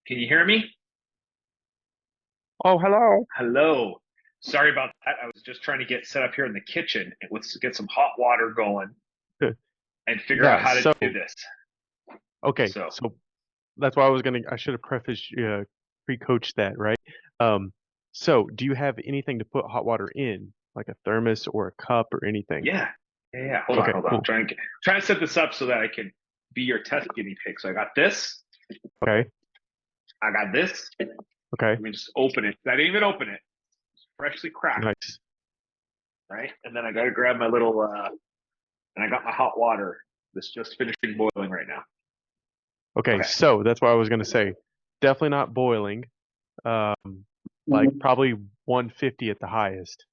Can you hear me? Oh, hello. Hello. Sorry about that. I was just trying to get set up here in the kitchen and let's get some hot water going and figure out Yeah, how to so do this. okay, So, so that's why I should have prefaced pre-coached that, right? Um, so do you have anything to put hot water in, like a thermos or a cup or anything? yeah. Yeah. Hold on, Okay, hold on. cool. Trying to set this up so that I can be your test guinea pig. So I got this. Okay, I got this. Let okay, me just open it. I didn't even open it. It's freshly cracked, nice. right? And then I got to grab my little and I got my hot water that's just finishing boiling right now. Okay, Okay. so that's what I was gonna say. Definitely not boiling. Um, like probably 150 at the highest.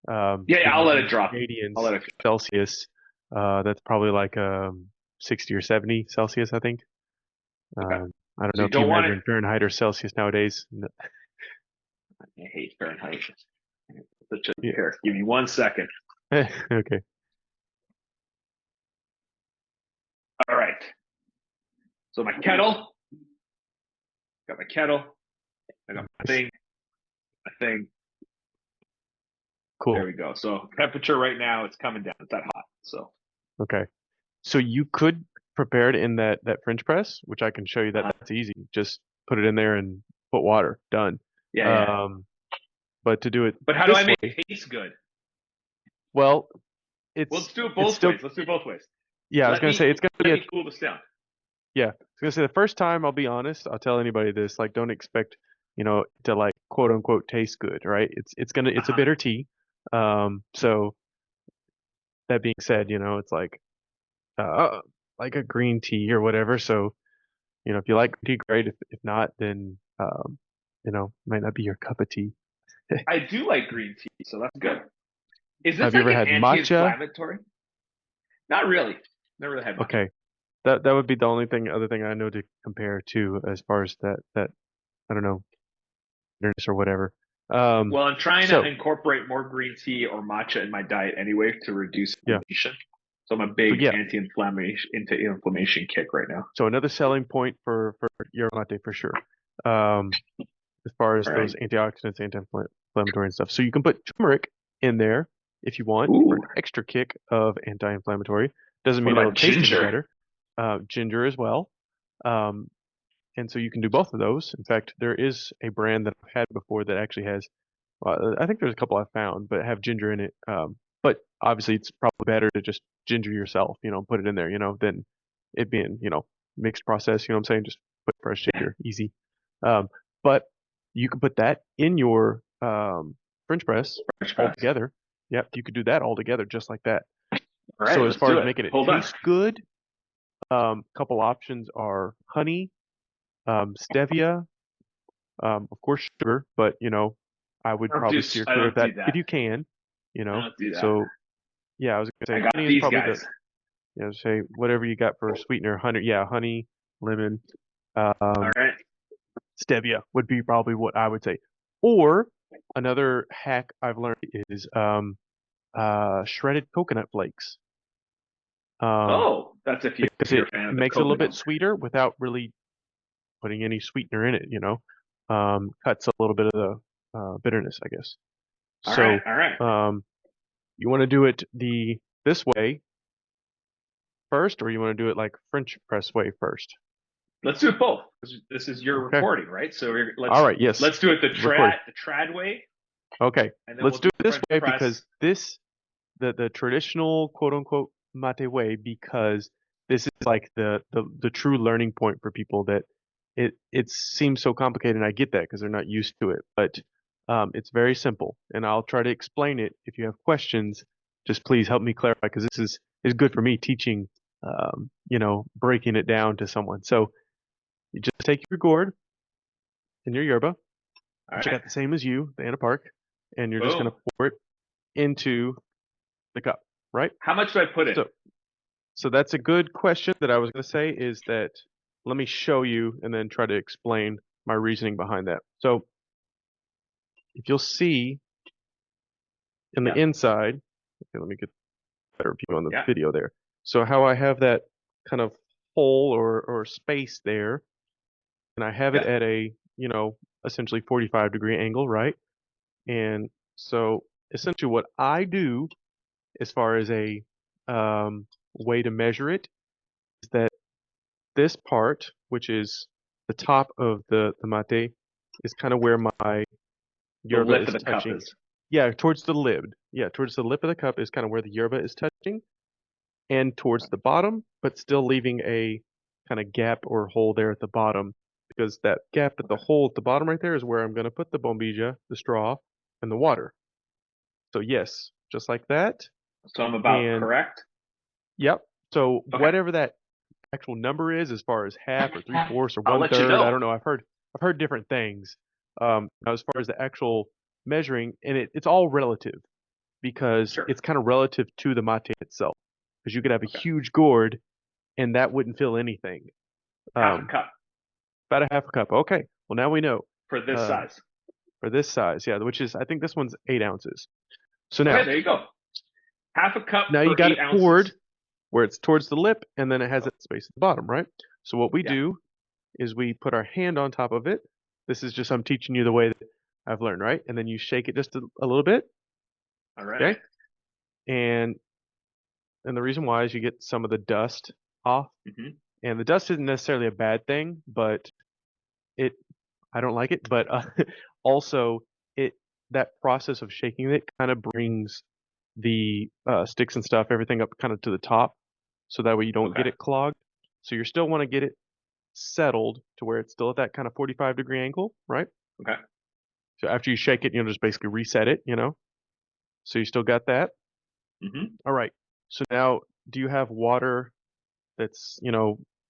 Yeah, yeah, I'll let it In drop. I'll Canadians let it. Celsius, that's probably like 60 or 70 Celsius, I think. Okay. I don't So know you if you don't want measure it. in Fahrenheit or Celsius nowadays. I hate Fahrenheit. Such a, Yeah. here, give me 1 second. Okay. All right. So got my kettle, I got Nice. my thing. There Cool. we go. So temperature right now, it's coming down. It's that hot. So Okay. So you could prepare it in that French press, which I can show you that uh, that's easy. Just put it in there and put water. Done. yeah, yeah. Um, but to do it But how do I this make way, it taste good? well, Well, it's let's do it it's both still ways. Let's do it both ways. yeah, I was Let gonna me say it's gonna be let a me cool this down. yeah. I was gonna say the first time I'll be honest, I'll tell anybody this, like don't expect, to like quote unquote taste good, right? It's a Uh-huh. bitter tea. So that being said, it's like a green tea or whatever. So, if you like green tea, great. If not, then might not be your cup of tea. I do like green tea, so that's good. Is this Have you like ever an had matcha? anti-inflammatory? Not really. Never really had much. Okay. That would be the only other thing I know to compare to as far as that I don't know, bitterness or whatever. Um, Well, I'm trying to so incorporate more green tea or matcha in my diet anyway to reduce yeah. inflammation. So I'm a So big yeah. anti-inflammation kick right now. So another selling point for yerba mate for sure. Um, as far as All those right. antioxidants, anti-inflammatory and stuff. So you can put turmeric in there if you want for Ooh. an extra kick of anti-inflammatory. Doesn't What mean it'll about taste any ginger? better. Ginger as well. Um, and so you can do both of those. In fact, there is a brand that I've had before that actually has, well, I think there's a couple I've found, but have ginger in it. But obviously it's probably better to just ginger yourself, put it in there, than it being, mixed process, what I'm saying? Just put fresh ginger, easy. Um, but you can put that in your French press French all press. together. Yep, you could do that all together just like that. All right, So as let's far do as it. making it Hold on. taste good, couple options are honey, stevia, of course sugar, but I would probably steer I clear of don't that do if that. you can, I don't do that. So yeah, I was gonna I say got honey is these probably guys. say whatever you got for sweetener, honey, yeah, honey, lemon, All um, right. stevia would be probably what I would say. Or another hack I've learned is shredded coconut flakes. Um, Oh, that's if because you're it a fan of the makes it a little bit coconut. sweeter without really putting any sweetener in it, cuts a little bit of the bitterness, I guess. All right. So, All right. you want to do it this way first, or you want to do it like French press way first? Let's do it both. This is your Okay. recording, right? So All right. Yes. let's do it Record. the trad way, Okay. and then Let's we'll do do it this French way press. because the traditional quote unquote mate way, because this is like the true learning point for people that it seems so complicated, and I get that because they're not used to it, but it's very simple, and I'll try to explain it. If you have questions, just please help me clarify because this is good for me teaching, breaking it down to someone. So you just take your gourd and your yerba, All which I right. got the same as you, the Anna Park, and you're just Boom. gonna pour it into the cup, right? How much do I put in? So So that's a good question that I was going to say is that let me show you and then try to explain my reasoning behind that. So if you'll see in the Yeah. inside, okay, let me get a better view on the Yeah. video there. So how I have that kind of hole or space there, and I have it Yeah. at a, essentially 45-degree angle, right? And so essentially what I do as far as a way to measure it is that this part, which is the top of the mate, is kind of where my The yerba lip is of the cup touching. is. Yeah, towards the lid. Yeah, towards the lip of the cup is kind of where the yerba is touching, and towards the bottom, but still leaving a kind of gap or hole there at the bottom, because that gap at the Okay. hole at the bottom right there is where I'm going to put the bombilla, the straw, and the water. So yes, just like that. So I'm about And correct. yep. So Okay. whatever that actual number is, as far as half or three-fourths or I'll one let you third, I know. don't know. I've heard different things. Now as far as the actual measuring, and it's all relative because Sure. it's kind of relative to the mate itself. Because you could have a Okay. huge gourd and that wouldn't fill anything. Half a Um, cup about a half a cup. Okay. Well, now we know. for this Uh, size. for this size, yeah, which is I think this one's 8 ounces. So now, Okay, there you go. Half a cup now you for got eight it poured ounces. where it's towards the lip, and then it has that space at the bottom, right? So what we Yeah. do is we put our hand on top of it. This is just I'm teaching you the way that I've learned, right? And then you shake it just a little bit, All right. okay? And the reason why is you get some of the dust off, Hmm. and the dust isn't necessarily a bad thing, but it I don't like it. But also it that process of shaking it kind of brings the sticks and stuff, everything up kind of to the top, so that way you don't Okay. get it clogged. So you still want to get it settled to where it's still at that kind of 45-degree angle, right? Okay. So after you shake it, just basically reset it. So you still got that. Hmm. All right. So now, do you have water that's,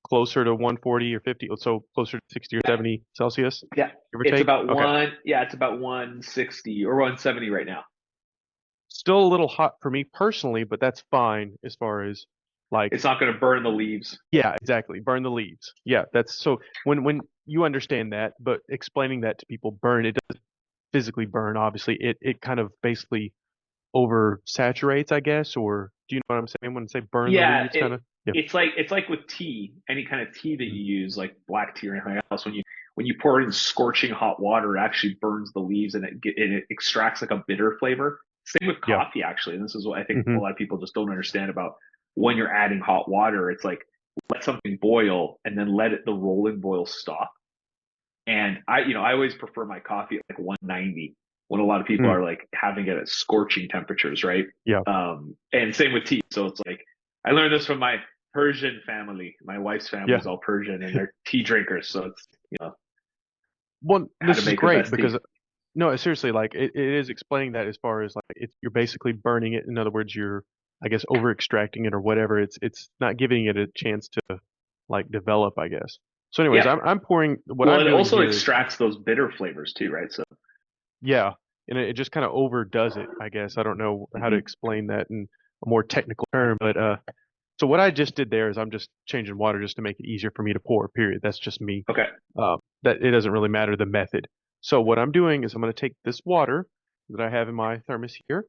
closer to 140 or 50, so closer to 60 or 70 Celsius, Yeah. give or It's take? about Okay. one. Yeah, it's about 160 or 170 right now. Still a little hot for me personally, but that's fine as far as like, It's not going to burn the leaves. yeah, exactly. Burn the leaves. Yeah, that's so when you understand that, but explaining that to people, burn, it doesn't physically burn, obviously. It kind of basically oversaturates, I guess, or do you know what I'm saying when I say burn the Yeah, leaves kind of? Yeah. it's like with tea, any kind of tea that you use, like black tea or anything else. When you pour it in scorching hot water, it actually burns the leaves and it extracts like a bitter flavor. Same with Yeah. coffee, actually. And this is what I think a Hmm. lot of people just don't understand about when you're adding hot water. It's like let something boil and then let the rolling boil stop. And I always prefer my coffee at like 190 when a lot of people Mm. are like having it at scorching temperatures, right? Yeah. And same with tea. So it's like I learned this from my Persian family. My wife's family Yeah. is all Persian and they're tea drinkers. So it's, Well, how to this is make the great best tea. because no, seriously, like it is explaining that as far as like you're basically burning it. In other words, you're, I guess, over extracting it or whatever. It's not giving it a chance to like develop, I guess. So, anyways, Yeah. I'm pouring. What Well, I'm it doing also here is, extracts those bitter flavors too, right? So, yeah, and it just kind of overdoes it, I guess. I don't know how to mhm. explain that in a more technical term, but so what I just did there is I'm just changing water just to make it easier for me to pour. Period. That's just me. Okay. That it doesn't really matter the method. So what I'm doing is I'm going to take this water that I have in my thermos here,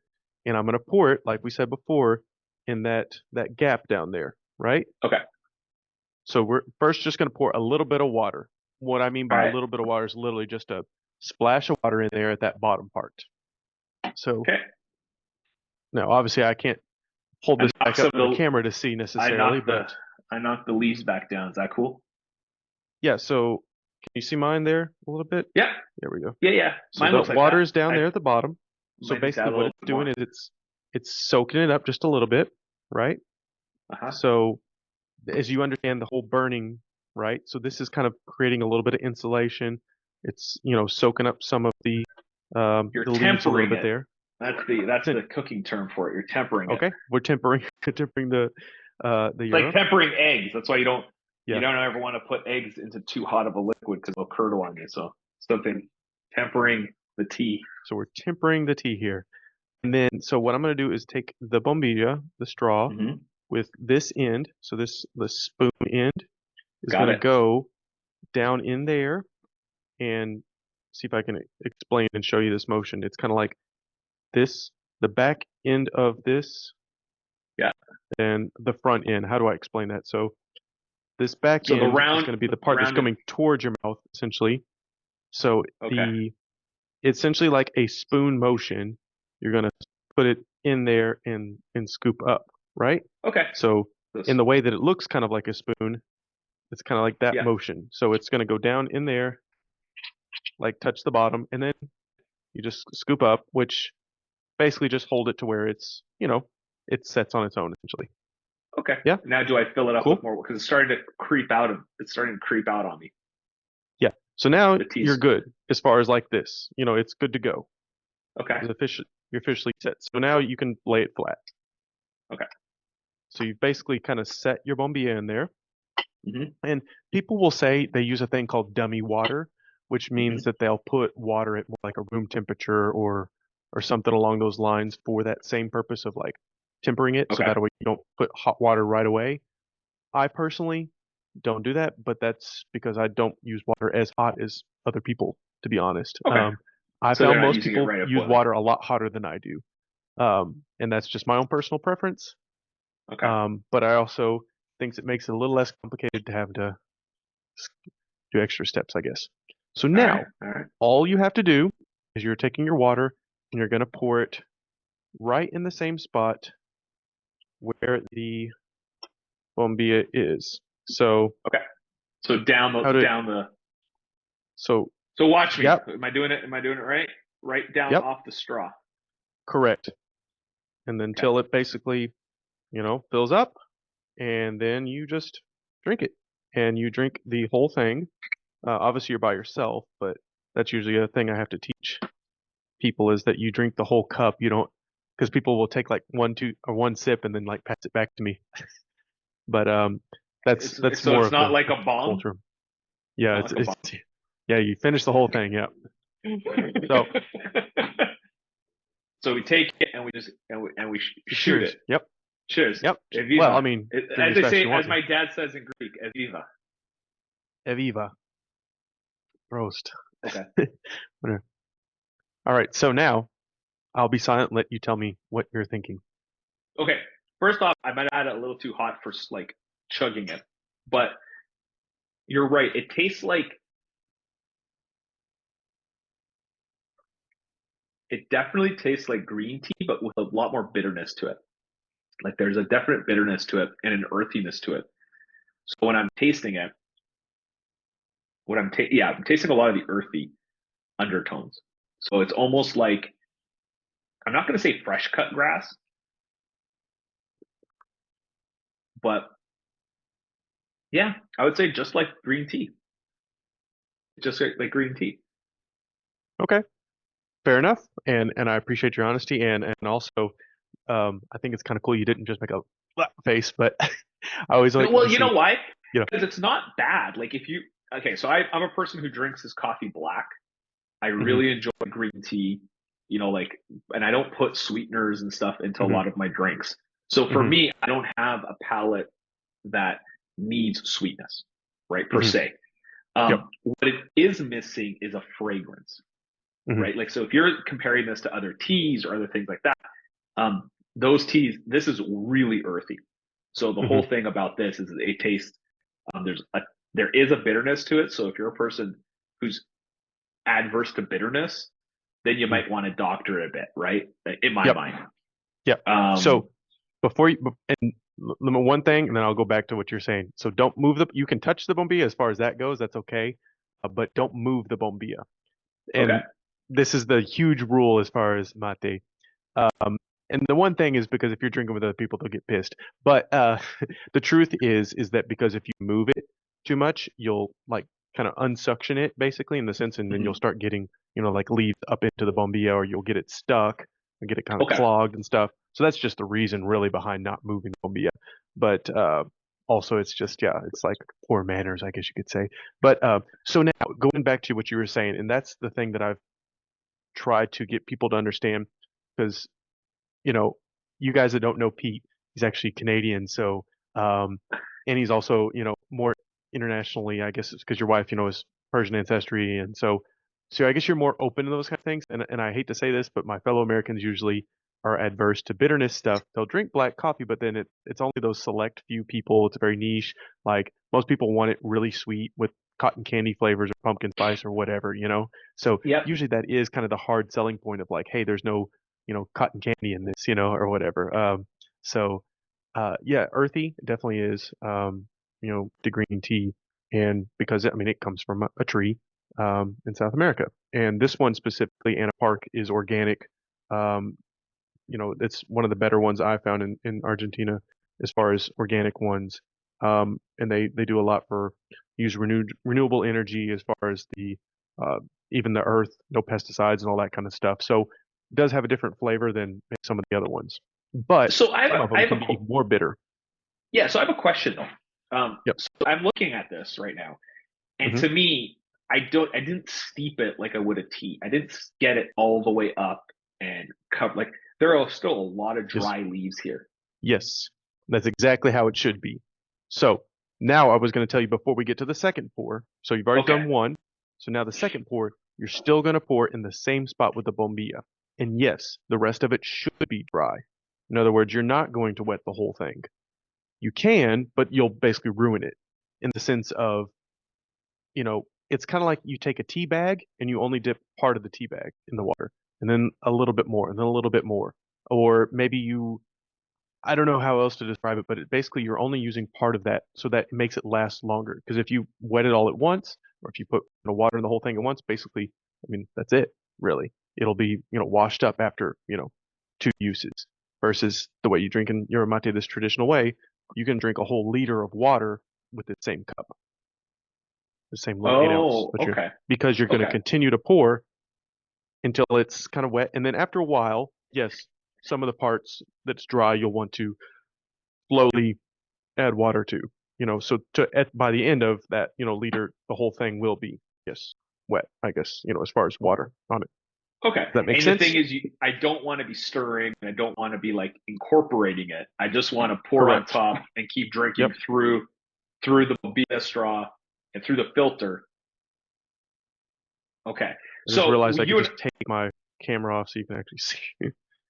and I'm going to pour it, like we said before, in that gap down there, right? Okay. So we're first just going to pour a little bit of water. What I mean All by a right. little bit of water is literally just a splash of water in there at that bottom part. So Okay. now, obviously, I can't hold I this knocked back up some for the of the camera to see I necessarily, knocked but the I knocked the leaves back down. Is that cool? yeah. So can you see mine there a little bit? Yeah. There we go. Yeah, yeah. So Mine the looks like water that. is down I there at the bottom. So might need to add basically a what little it's bit doing more. is it's soaking it up just a little bit, right? Uh-huh. So as you understand the whole burning, right? So this is kind of creating a little bit of insulation. It's, soaking up some of You're the leaves a little tempering bit it. there. That's Then- the cooking term for it. You're tempering it. Okay, we're tempering tempering the It's like Yerba. tempering eggs. That's why you don't you Yeah. don't ever want to put eggs into too hot of a liquid because they'll curdle on you. So something tempering the tea. So we're tempering the tea here. And then so what I'm going to do is take the bombilla, the straw, Hmm. with this end. So the spoon end is going Got to it. go down in there and see if I can explain and show you this motion. It's kind of like this, the back end of this Yeah. and the front end. How do I explain that? So This back So the end is round, going to be the the part that's rounded. coming towards your mouth, essentially. So Okay. the essentially like a spoon motion. You're going to put it in there and scoop up, right? Okay. So in This. the way that it looks kind of like a spoon, it's kind of like that Yeah. motion. So it's going to go down in there, like touch the bottom, and then you just scoop up, which basically just hold it to where it sets on its own essentially. Okay. Yeah, Now do I fill it up with cool. more? Because it's starting to creep out of. It's starting to creep out on me. Yeah. So now The you're tea's. good as far as like this. It's good to go. Okay. You're officially set. So now you can lay it flat. Okay. So you've basically kind of set your bombilla in there. Hmm. And people will say they use a thing called dummy water, which means Hmm. that they'll put water at more like a room temperature or something along those lines for that same purpose of like tempering it, so Okay. that way you don't put hot water right away. I personally don't do that, but that's because I don't use water as hot as other people, to be honest. Okay. I So they're found not most using it people right at use boiling. water a lot hotter than I do. And that's just my own personal preference. Okay. But I also think it makes it a little less complicated to have to do extra steps, I guess. So All right. now, All right. all you have to do is you're taking your water and you're going to pour it right in the same spot where the bombilla is. So Okay. So down how the to down the. so So watch me. yep, Am I doing it? Am I doing it right? Right down yep, off the straw. correct. And then Okay. until it basically, fills up, and then you just drink it. And you drink the whole thing. Obviously you're by yourself, but that's usually a thing I have to teach people is that you drink the whole cup. You don't, because people will take like one, two, or one sip and then like pass it back to me. But that's So more it's of not like the a bomb. culture. It's Yeah, not it's like a bomb. it's yeah. You finish the whole thing. Yeah. So So we take it and we just and we shoot cheers. it. Yep. Cheers. Yep. Well, I Eviva. mean, drink As as they fast as say, you want as to. my dad says in Greek, Eviva. Eviva. Roast. Okay. Whatever. All right. So now I'll be silent and let you tell me what you're thinking. Okay. First off, I might have had it a little too hot for like chugging it, but you're right. It tastes like it definitely tastes like green tea, but with a lot more bitterness to it. Like there's a definite bitterness to it and an earthiness to it. So when I'm tasting it, I'm tasting a lot of the earthy undertones. So it's almost like I'm not going to say fresh cut grass, but yeah, I would say just like green tea, just like green tea. Okay. Fair enough. And I appreciate your honesty and also I think it's kind of cool you didn't just make a face, but I always like Well, to you know see, why? you know. Because it's not bad. Like if you okay, so I'm a person who drinks his coffee black. I Hmm. really enjoy green tea, like, and I don't put sweeteners and stuff into a Hmm. lot of my drinks. So for Hmm. me, I don't have a palate that needs sweetness, right, per Hmm. se. Yep. What it is missing is a fragrance, Hmm. right? Like, so if you're comparing this to other teas or other things like that, those teas, this is really earthy. So the whole Hmm. thing about this is it tastes, there is a bitterness to it. So if you're a person who's adverse to bitterness, then you Hmm. might want to doctor it a bit, right? In my Yep. mind. Yep. Um, So before you and one thing, and then I'll go back to what you're saying. So don't move you can touch the bombilla as far as that goes. That's okay, but don't move the bombilla. okay. And this is the huge rule as far as mate. Um, and the one thing is because if you're drinking with other people, they'll get pissed. But the truth is that because if you move it too much, you'll like kind of unsuction it basically in the sense, and then you'll Hmm. start getting like leaves up into the bombilla, or you'll get it stuck and get it kind of Okay. clogged and stuff. So that's just the reason really behind not moving the bombilla. But also it's just it's like poor manners, I guess you could say. But so now going back to what you were saying, and that's the thing that I've tried to get people to understand because you know, you guys that don't know Pete, he's actually Canadian. So, um, and he's also, more internationally, I guess it's because your wife, is Persian ancestry. And so I guess you're more open to those kind of things. And I hate to say this, but my fellow Americans usually are adverse to bitterness stuff, they'll drink black coffee, but then it's only those select few people. It's very niche. Like most people want it really sweet with cotton candy flavors or pumpkin spice or whatever, you know? So Yep. usually that is kind of the hard selling point of like, hey, there's no, cotton candy in this, or whatever. Yeah, earthy definitely is, the green tea. And because, I mean, it comes from a tree, in South America. And this one specifically, Anna Park, is organic. Um, it's one of the better ones I found in Argentina as far as organic ones. And they do a lot for use renewable energy as far as the uh, even the earth, no pesticides and all that kind of stuff. So it does have a different flavor than some of the other ones, but So I have some of I them have can be even more bitter. yeah. So I have a question though. Yep. So I'm looking at this right now, and Hmm. to me, I didn't steep it like I would a tea. I didn't get it all the way up and cover. Like there are still a lot of Yes. dry leaves here. Yes. That's exactly how it should be. So now I was going to tell you before we get to the second pour. So you've already Okay. done one. So now the second pour, you're still going to pour in the same spot with the bombilla. And yes, the rest of it should be dry. In other words, you're not going to wet the whole thing. You can, but you'll basically ruin it in the sense of, it's kind of like you take a tea bag and you only dip part of the tea bag in the water and then a little bit more and then a little bit more. Or maybe I don't know how else to describe it, but basically you're only using part of that so that it makes it last longer. Because if you wet it all at once, or if you put water in the whole thing at once, basically, I mean, that's it, really. It'll be, washed up after, two uses. Versus the way you drink in your mate this traditional way, you can drink a whole liter of water with the same cup, the same little 8 ounce, Oh, but okay. because you're going to Okay. continue to pour until it's kind of wet. And then after a while, yes, some of the parts that's dry, you'll want to slowly add water to. So by the end of that, liter, the whole thing will be, yes, wet, I guess, as far as water on it. Okay. Does that make And the sense? thing is, I don't want to be stirring and I don't want to be like incorporating it. I just want to pour on Correct. top and keep drinking Yep. through the bombilla straw and through the filter. Okay. I just So realized I could you and just take my camera off so you can actually see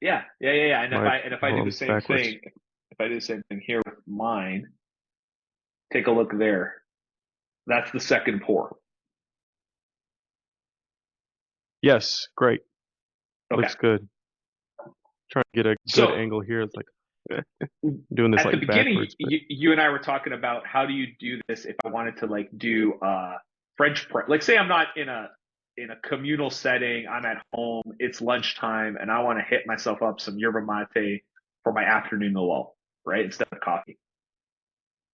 yeah. And my, if I hold do on, the it's same backwards. thing, if I do the same thing here with mine, take a look there. That's the second pour. Yes, great. Okay. Looks good. Trying to get a good So angle here. It's like doing this at the like beginning, backwards, but you and I were talking about how do you do this if I wanted to like do French press. Like say I'm not in a communal setting, I'm at home, it's lunchtime, and I want to hit myself up some yerba mate for my afternoon lull, right? Instead of coffee.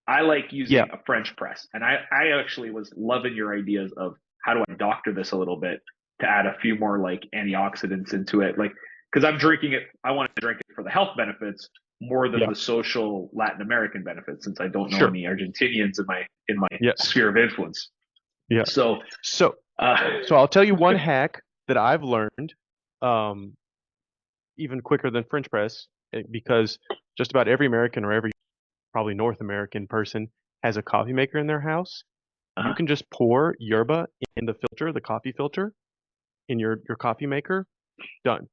I like yeah, using a French press. And I actually was loving your ideas of how do I doctor this a little bit to add a few more like antioxidants into it. Like, because I'm drinking it, I want to drink it for the health benefits more than yeah, the social Latin American benefits, since I don't know sure. any Argentinians in my Yeah, sphere of influence. yeah. So, So, uh, so I'll tell you one hack that I've learned, um, even quicker than French press, because just about every American or every probably North American person has a coffee maker in their house. You uh-huh, can just pour yerba in the filter, the coffee filter, in your coffee maker. Done.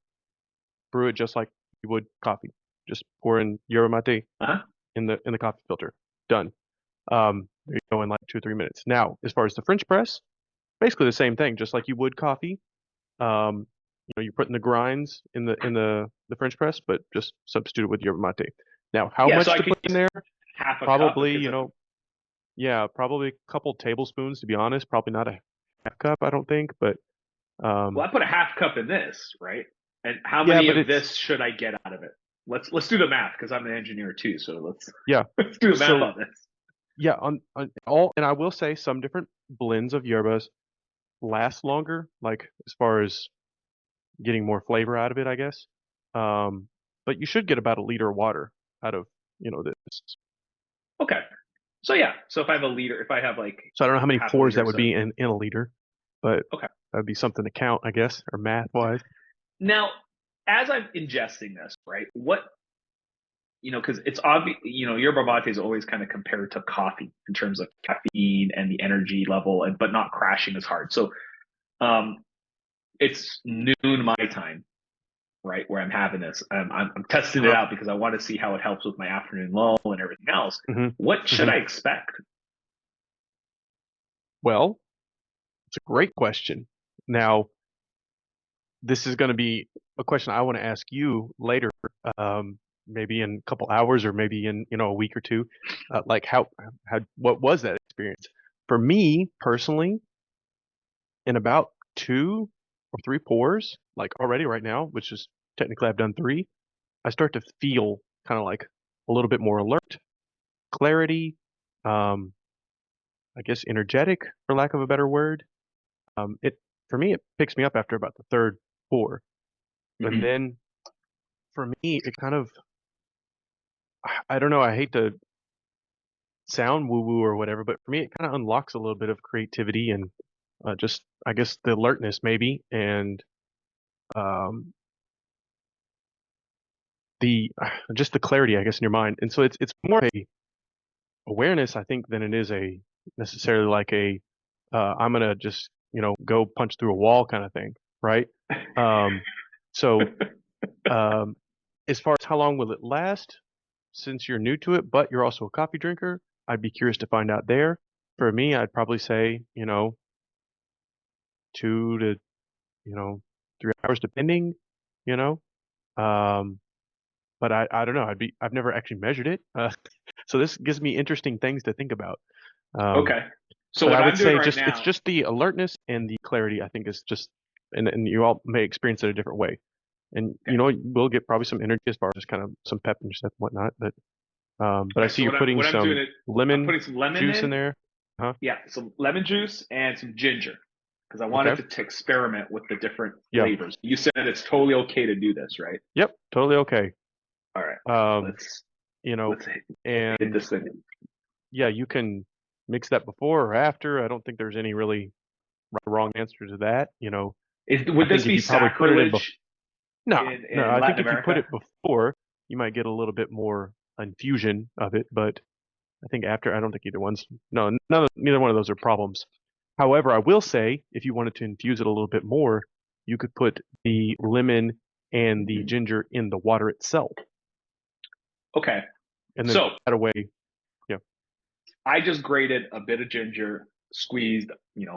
Brew it just like you would coffee. Just pour in yerba mate uh-huh. in the coffee filter. Done. There you go in like 2 or 3 minutes. Now, as far as the French press, basically the same thing, just like you would coffee. Um, you're putting the grinds in the French press, but just substitute it with yerba mate. Now, how Yeah, so much I to could put in use there? half a cup Probably, because yeah, probably a couple tablespoons to be honest. Probably not a half cup, I don't think, but well, um, I put a half cup in this, right? And how yeah, many but of it's this should I get out of it? Let's do the math because I'm an engineer too. So yeah. let's do the math So on this. yeah, on all, and I will say some different blends of yerbas last longer, like as far as getting more flavor out of it, I guess. Um, but you should get about a liter of water out of this. Okay. So yeah. So if I have a liter, if I have like So I don't know how many half a pours liter, that would so be in a liter, but okay. that'd be something to count, I guess, or math wise. Now, as I'm ingesting this, right? What because it's obvious, yerba mate is always kind of compared to coffee in terms of caffeine and the energy level, and but not crashing as hard. So, um, it's noon my time. right? Where I'm having this. I'm testing it Uh-huh. out because I want to see how it helps with my afternoon lull and everything else. hmm What should hmm I expect? Well, it's a great question. Now, this is going to be a question I want to ask you later, maybe in a couple hours or maybe in a week or two. Like how what was that experience? For me personally, in about 2 or 3 pours, like already right now, which is technically I've done three, I start to feel kind of like a little bit more alert, clarity, um, I guess energetic for lack of a better word. It for me it picks me up after about the third pour, and Hmm. then for me it kind of I don't know. I hate to sound woo woo or whatever, but for me, it kind of unlocks a little bit of creativity and just, I guess, the alertness maybe, and um, the just the clarity, I guess, in your mind. And so it's more a awareness, I think, than it is a necessarily like a I'm gonna just go punch through a wall kind of thing, right? Um, so um, as far as how long will it last, since you're new to it, but you're also a coffee drinker, I'd be curious to find out there. For me, I'd probably say, 2 to, you know, 3 hours depending, you know. Um, but I don't know. I've never actually measured it. So this gives me interesting things to think about. Um, Okay. So but what I would I'm doing say right just it's now, just the alertness and the clarity, I think is just and you all may experience it a different way. And okay. we'll get probably some energy as far as just kind of some pep and stuff and whatnot. But I Okay. see So you're putting what I'm doing some is I'm lemon putting some lemon juice in in. there. Huh? Yeah, some lemon juice and some ginger because I wanted Okay. to experiment with the different Yeah. flavors. You said it's totally okay to do this, right? Yep. Totally okay. All right. Um, Let's you know, let's hit and this thing. yeah, you can mix that before or after. I don't think there's any really right or wrong answer to that. I Would this think if be you probably put it in before, sacrilege no, no, in I Latin think if you put America? it before, you might get a little bit more infusion of it, but I think after, I don't think either one's, no, neither one of those are problems. However, I will say if you wanted to infuse it a little bit more, you could put the lemon and the Mhm. ginger in the water itself Okay. and then So that away. Yeah. I just grated a bit of ginger, squeezed,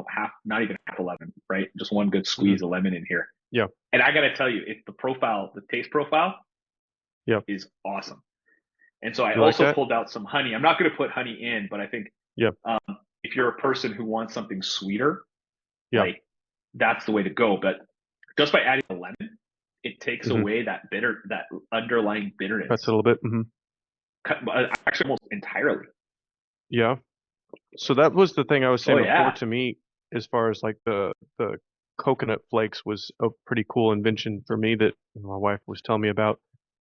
half, not even half a lemon, right? Just one good hmm squeeze of lemon in here. Yeah. And I got to tell you, the taste profile Yeah. is awesome. And so I You like also that? pulled out some honey. I'm not going to put honey in, but I think Yeah. um, if you're a person who wants something sweeter, Yeah. like that's the way to go. But just by adding a lemon, it takes hmm away that underlying Cuts it a bitterness, little bit. actually almost entirely. Yeah. So that was the thing I was Oh saying before yeah, to me, as far as like the coconut flakes was a pretty cool invention for me that my wife was telling me about.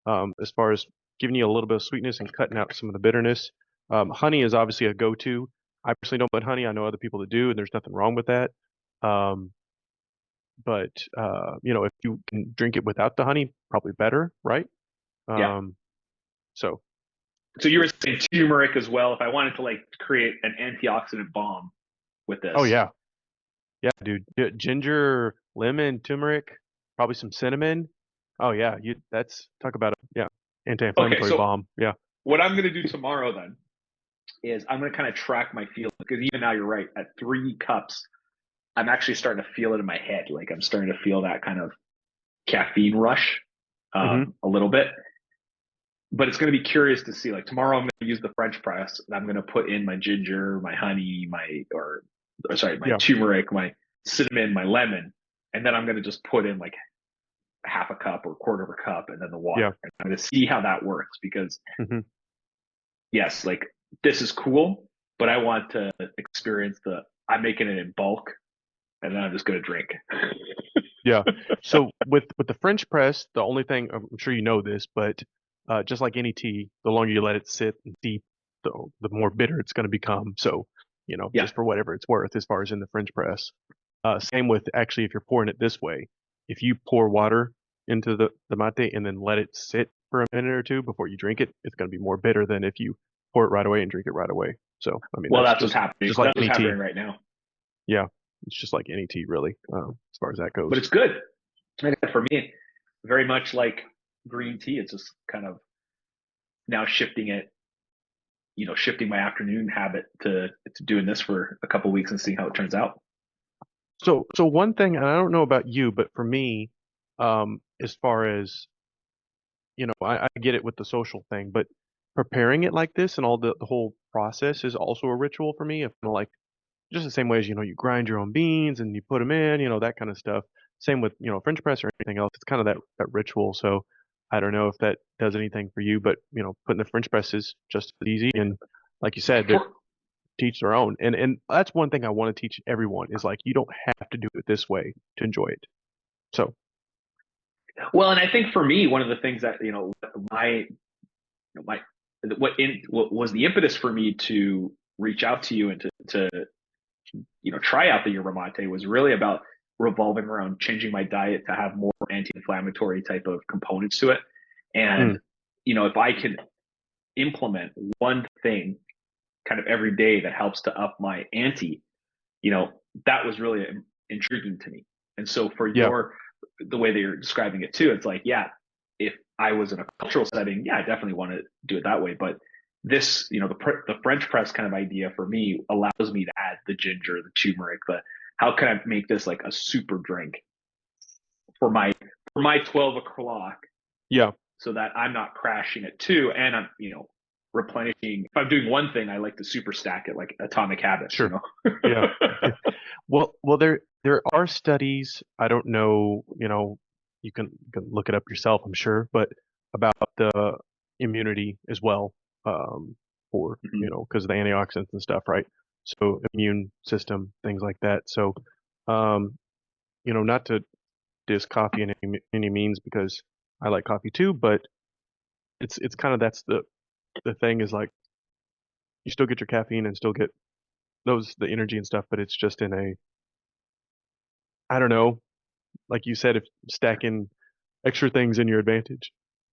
As far as giving you a little bit of sweetness and cutting out some of the bitterness. Honey is obviously a go-to. I personally don't put honey. I know other people that do, and there's nothing wrong with that. Um, but if you can drink it without the honey, probably better, right? yeah. Um, so, So you were saying turmeric as well. If I wanted to like create an antioxidant bomb with oh this, yeah, yeah, dude. Ginger, lemon, turmeric, probably some cinnamon. Oh yeah, you that's talk about it. Yeah, okay. anti-inflammatory So bomb. Yeah. what I'm going to do tomorrow then is I'm going to kind of track my feelings because even now you're right. At 3 cups, I'm actually starting to feel it in my head. Like I'm starting to feel that kind of caffeine rush hmm a little bit. But it's going to be curious to see. Like tomorrow, I'm going to use the French press, and I'm going to put in my ginger, my honey, or sorry, my Yeah. turmeric, my cinnamon, my lemon, and then I'm going to just put in like half a cup or quarter of a cup, and then the water. Yeah. And I'm going to see how that works because hmm yes, like this is cool, but I want to experience the. I'm making it in bulk, and then I'm just going to drink. Yeah. So with the French press, the only thing I'm sure you know this, but just like any tea, the longer you let it sit and steep, the more bitter it's going to become. So, Yeah, just for whatever it's worth, as far as in the French press. Same with actually if you're pouring it this way, if you pour water into the mate and then let it sit for a minute or two before you drink it, it's going to be more bitter than if you pour it right away and drink it right away. So, I mean, well, that's that's what's just happening. just like That's what's any happening tea. right now. Yeah, it's just like any tea, really, as far as that But goes. it's good. Like for me, very much like green tea. It's just kind of now shifting it, shifting my afternoon habit to doing this for a couple of weeks and seeing how it turns out. So one thing, and I don't know about you, but for me, as far as I get it with the social thing, but preparing it like this and all the whole process is also a ritual for me. If like just the same way as you grind your own beans and you put them in, that kind of stuff. Same with French press or anything else. It's kind of that ritual. So I don't know if that does anything for you, but putting the French press is just as easy. And like you said, that For, teach their own. And that's one thing I want to teach everyone is like you don't have to do it this way to enjoy it. So well, and I think for me, one of the things that my what was the impetus for me to reach out to you and to try out the yerba mate was really about revolving around changing my diet to have more anti-inflammatory type of components to it. mm, And if I can implement one thing kind of every day that helps to up my ante, you know, that was really intriguing to me. And so for yeah, the way that you're describing it too, it's like, yeah, if I was in a cultural setting, yeah, I definitely want to do it that way. But this, the French press kind of idea for me allows me to add the ginger, the turmeric, the how can I make this like a super drink for my 12 o'clock yeah, so that I'm not crashing at two and I'm, replenishing. If I'm doing one thing, I like to super stack it like atomic habits, sure. Yeah. Well, there are studies. I don't know, you can look it up yourself, I'm sure, but about the immunity as well, for Mhm. because of the antioxidants and stuff, right? So immune system, things like that. So, um, not to diss coffee in any means because I like coffee too, but it's kind of that's the thing is like you still get your caffeine and still get the energy and stuff, but it's just in a I don't know, like you said, if stacking extra things in your advantage.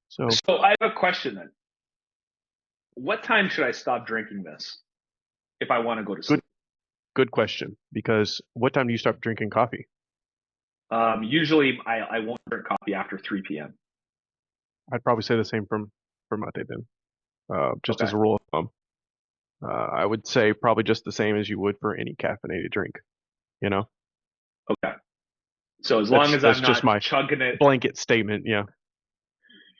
So So I have a question then. What time should I stop drinking this if I want to go to good sleep? good question because what time do you start drinking coffee? Usually I won't drink coffee after 3 p.m. I'd probably say the same for mate then. Just Okay. as a rule of thumb. I would say probably just the same as you would for any caffeinated drink, you know? Okay. So as long That's as that's I'm just not my chugging it, blanket statement, yeah.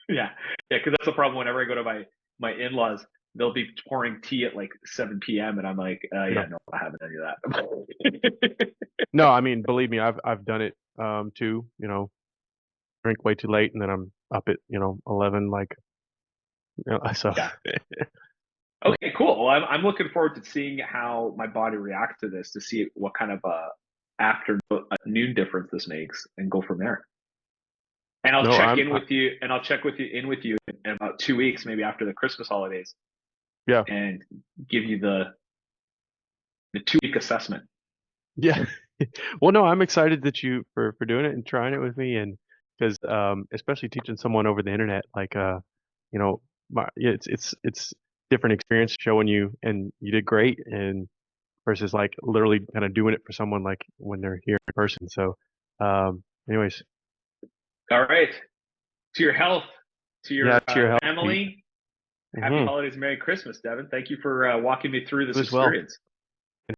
yeah, yeah, because that's the problem. Whenever I go to my in-laws, they'll be pouring tea at like 7 p.m. and I'm like, Yeah. yeah, no, I haven't any of that. No, I mean, believe me, I've done it too, drink way too late and then I'm up at, 11 like so Yeah. Okay, cool. Well, I'm looking forward to seeing how my body reacts to this to see what kind of afternoon difference this makes and go from there. And I'll no, check in with you, and I'll check with you in with you in about 2 weeks, maybe after the Christmas holidays, yeah. and give you the 2 week assessment. Yeah. Well, no, I'm excited that you for doing it and trying it with me and because especially teaching someone over the internet like you know yeah, it's different experience showing you and you did great and versus like literally kind of doing it for someone like when they're here in person. So anyways, All right. To your health, to yeah, your to your help, Pete. family. Happy Hmm. holidays, Merry Christmas, Devin. Thank you for walking me through You this as well. experience.